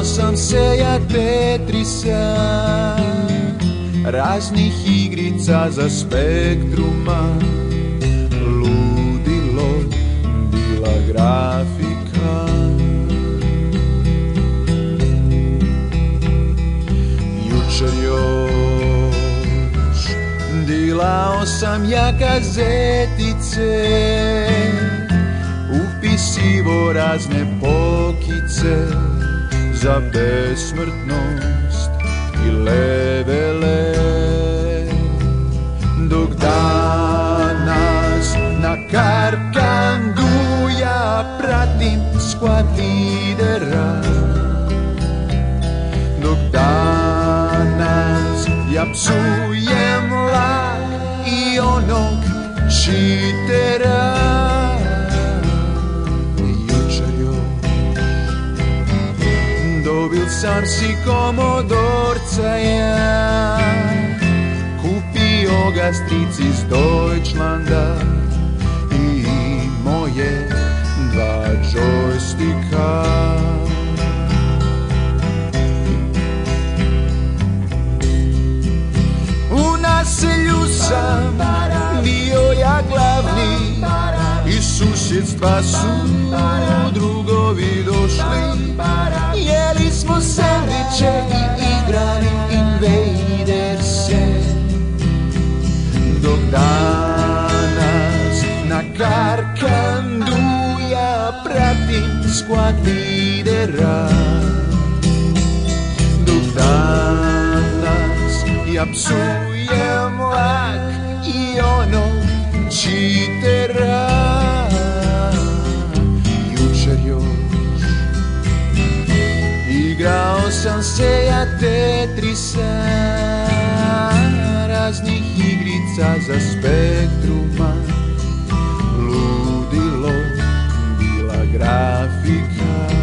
sam se ja Tetrisa, raznih igrica za Spektruma, ludilo bila grafika. Jučer još dilao sam ja gazetice, upisivo razne pokice za besmrtnost i levele, dok danas na Karkandu ja pratim squad lidera, dok danas ja psujem lak i onog čitera. Dobil sam si komodorca ja, kupio ga stric iz Deutschlanda i moje dva džojstika. U naselju sam bio ja glavni, iz susjedstva su drugovi došli. Jeli smo sendviče i igrali Invaderse, dok danas na Karkandu ja pratim squad lidera, dok danas ja psujem lak i onog čitera. Igrao sam se ja Tetrisa, raznih igrica za Spektruma, ludilo bila grafika.